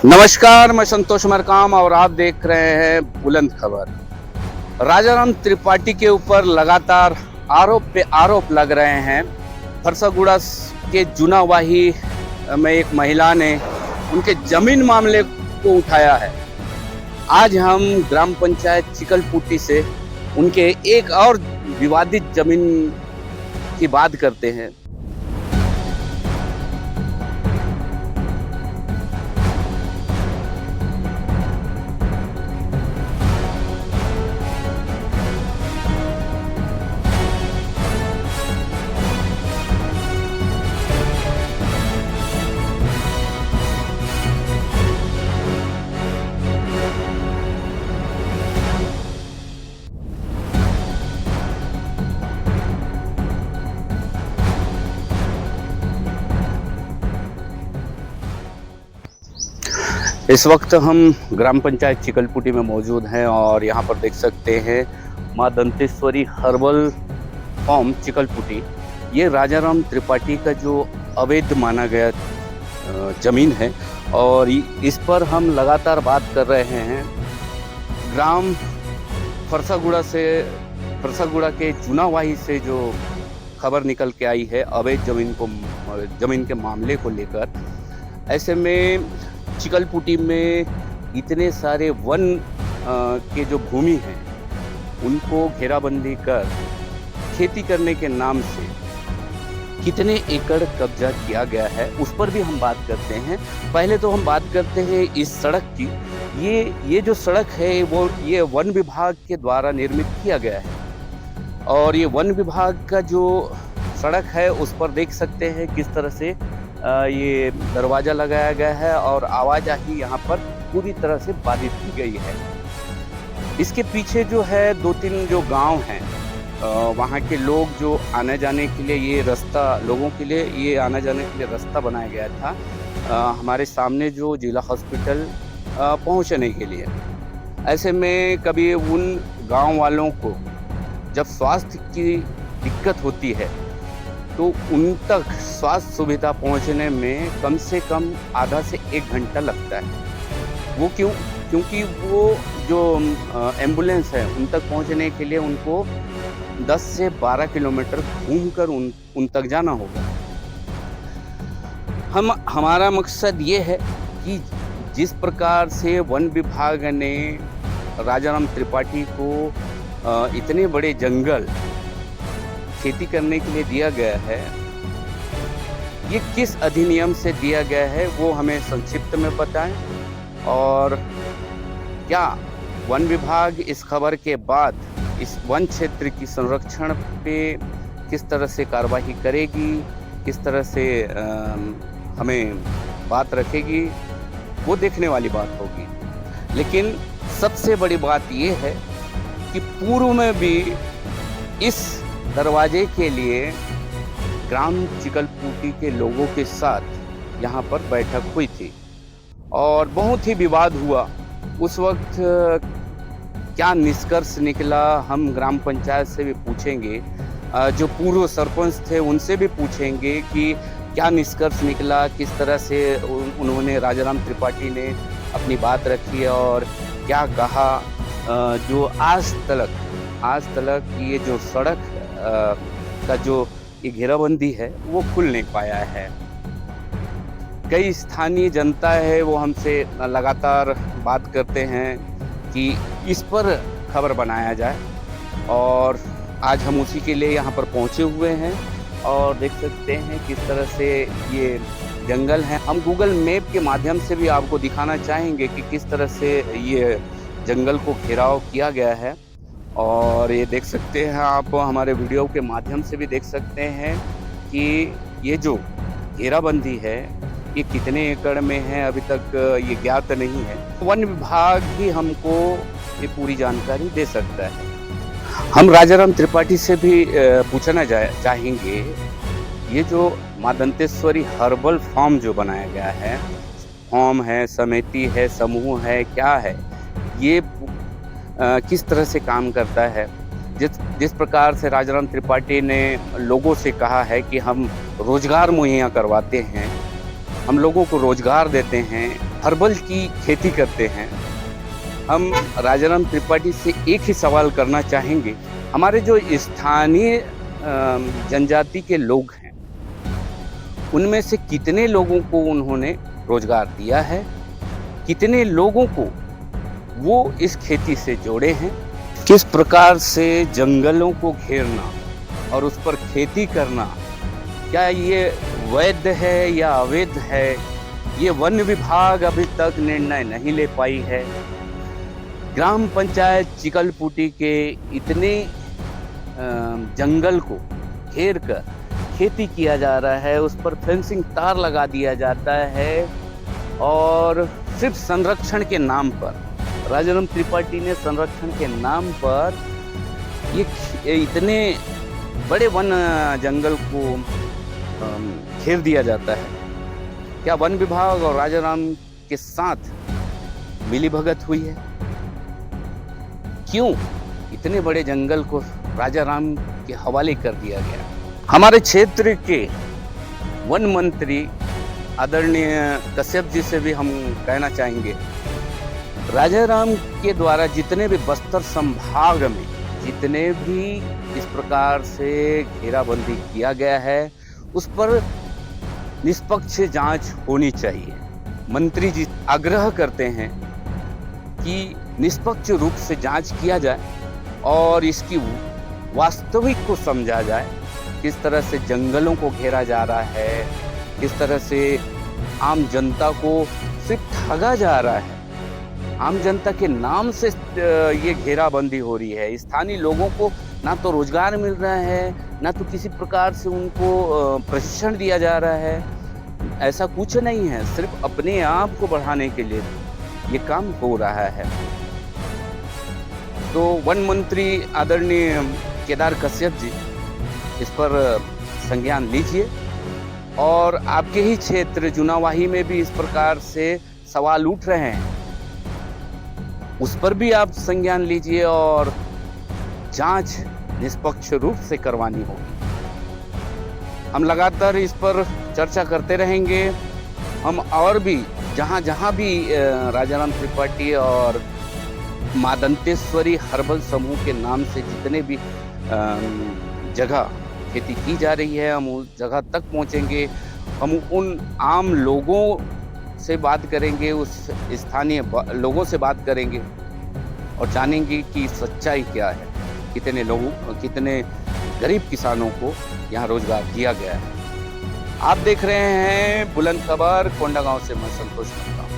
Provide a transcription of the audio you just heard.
नमस्कार, मैं संतोष मरकाम और आप देख रहे हैं बुलंद खबर। राजाराम त्रिपाठी के ऊपर लगातार आरोप पे आरोप लग रहे हैं। फरसागुड़ा के जुनावाही में एक महिला ने उनके जमीन मामले को उठाया है। आज हम ग्राम पंचायत चिकलपुटी से उनके एक और विवादित जमीन की बात करते हैं। इस वक्त हम ग्राम पंचायत चिकलपुटी में मौजूद हैं और यहाँ पर देख सकते हैं माँ दंतेश्वरी हर्बल फार्म चिकलपुटी। ये राजाराम त्रिपाठी का जो अवैध माना गया ज़मीन है और इस पर हम लगातार बात कर रहे हैं। ग्राम फरसागुड़ा के जुनावाही से जो खबर निकल के आई है अवैध ज़मीन के मामले को लेकर, ऐसे में चिकलपुटी में इतने सारे वन के जो भूमि हैं उनको घेराबंदी कर खेती करने के नाम से कितने एकड़ कब्जा किया गया है उस पर भी हम बात करते हैं। पहले तो हम बात करते हैं इस सड़क की। ये जो सड़क है ये वन विभाग के द्वारा निर्मित किया गया है और ये वन विभाग का जो सड़क है उस पर देख सकते हैं किस तरह से ये दरवाज़ा लगाया गया है और आवाजाही यहाँ पर पूरी तरह से बाधित की गई है। इसके पीछे जो है 2-3 जो गांव हैं, वहाँ के लोग जो आने जाने के लिए ये रास्ता, लोगों के लिए ये आने जाने के लिए रास्ता बनाया गया था हमारे सामने जो जिला हॉस्पिटल पहुँचने के लिए। ऐसे में कभी उन गांव वालों को जब स्वास्थ्य की दिक्कत होती है तो उन तक स्वास्थ्य सुविधा पहुंचने में कम से कम आधा से 1 घंटा लगता है। वो क्यों? क्योंकि वो जो एम्बुलेंस है उन तक पहुंचने के लिए उनको 10 से 12 किलोमीटर घूमकर उन तक जाना होगा। हमारा मकसद ये है कि जिस प्रकार से वन विभाग ने राजाराम त्रिपाठी को इतने बड़े जंगल खेती करने के लिए दिया गया है, ये किस अधिनियम से दिया गया है वो हमें संक्षिप्त में बताएं और क्या वन विभाग इस खबर के बाद इस वन क्षेत्र की संरक्षण पे किस तरह से कार्रवाई करेगी, किस तरह से हमें बात रखेगी, वो देखने वाली बात होगी। लेकिन सबसे बड़ी बात ये है कि पूर्व में भी इस दरवाजे के लिए ग्राम चिकलपुटी के लोगों के साथ यहाँ पर बैठक हुई थी और बहुत ही विवाद हुआ। उस वक्त क्या निष्कर्ष निकला हम ग्राम पंचायत से भी पूछेंगे, जो पूर्व सरपंच थे उनसे भी पूछेंगे कि क्या निष्कर्ष निकला, किस तरह से उन्होंने राजाराम त्रिपाठी ने अपनी बात रखी और क्या कहा। जो आज तक ये जो सड़क का जो ये घेराबंदी है वो खुल नहीं पाया है। कई स्थानीय जनता है वो हमसे लगातार बात करते हैं कि इस पर खबर बनाया जाए और आज हम उसी के लिए यहाँ पर पहुँचे हुए हैं और देख सकते हैं किस तरह से ये जंगल है। हम गूगल मैप के माध्यम से भी आपको दिखाना चाहेंगे कि किस तरह से ये जंगल को घेराव किया गया है और ये देख सकते हैं आप, हमारे वीडियो के माध्यम से भी देख सकते हैं कि ये जो घेराबंदी है ये कितने एकड़ में है अभी तक ये ज्ञात नहीं है। वन विभाग ही हमको ये पूरी जानकारी दे सकता है। हम राजाराम त्रिपाठी से भी पूछना चाहेंगे, ये जो माँ दंतेश्वरी हर्बल फार्म जो बनाया गया है, फार्म है, समिति है, समूह है, क्या है, ये किस तरह से काम करता है। जिस प्रकार से राजाराम त्रिपाठी ने लोगों से कहा है कि हम रोजगार मुहैया करवाते हैं, हम लोगों को रोजगार देते हैं, हर्बल की खेती करते हैं। हम राजाराम त्रिपाठी से एक ही सवाल करना चाहेंगे, हमारे जो स्थानीय जनजाति के लोग हैं, उनमें से कितने लोगों को उन्होंने रोजगार दिया है, कितने लोगों को वो इस खेती से जोड़े हैं, किस प्रकार से जंगलों को घेरना और उस पर खेती करना, क्या ये वैध है या अवैध है, ये वन विभाग अभी तक निर्णय नहीं ले पाई है। ग्राम पंचायत चिकलपुटी के इतने जंगल को घेर कर खेती किया जा रहा है, उस पर फेंसिंग तार लगा दिया जाता है और सिर्फ संरक्षण के नाम पर, राजाराम त्रिपाठी ने संरक्षण के नाम पर ये इतने बड़े वन जंगल को घेर दिया जाता है। क्या वन विभाग और राजाराम के साथ मिलीभगत हुई है? क्यों इतने बड़े जंगल को राजाराम के हवाले कर दिया गया? हमारे क्षेत्र के वन मंत्री आदरणीय कश्यप जी से भी हम कहना चाहेंगे, राजाराम के द्वारा जितने भी बस्तर संभाग में जितने भी इस प्रकार से घेराबंदी किया गया है, उस पर निष्पक्ष जांच होनी चाहिए। मंत्री जी आग्रह करते हैं कि निष्पक्ष रूप से जांच किया जाए और इसकी वास्तविक को समझा जाए, किस तरह से जंगलों को घेरा जा रहा है, किस तरह से आम जनता को सिर्फ ठगा जा रहा है, आम जनता के नाम से ये घेराबंदी हो रही है। स्थानीय लोगों को ना तो रोजगार मिल रहा है, ना तो किसी प्रकार से उनको प्रशिक्षण दिया जा रहा है। ऐसा कुछ नहीं है, सिर्फ अपने आप को बढ़ाने के लिए ये काम हो रहा है। तो वन मंत्री आदरणीय केदार कश्यप जी इस पर संज्ञान लीजिए और आपके ही क्षेत्र जुनावाही में भी इस प्रकार से सवाल उठ रहे हैं, उस पर भी आप संज्ञान लीजिए और जांच निष्पक्ष रूप से करवानी होगी। हम लगातार इस पर चर्चा करते रहेंगे। हम और भी जहां भी राजाराम त्रिपाठी और मां दंतेश्वरी हर्बल समूह के नाम से जितने भी जगह खेती की जा रही है, हम उस जगह तक पहुंचेंगे। हम उन आम लोगों से बात करेंगे, उस स्थानीय लोगों से बात करेंगे और जानेंगे कि सच्चाई क्या है, कितने गरीब किसानों को यहाँ रोजगार दिया गया है। आप देख रहे हैं बुलंद खबर, कोंडागांव से मैं संतोष करता हूँ।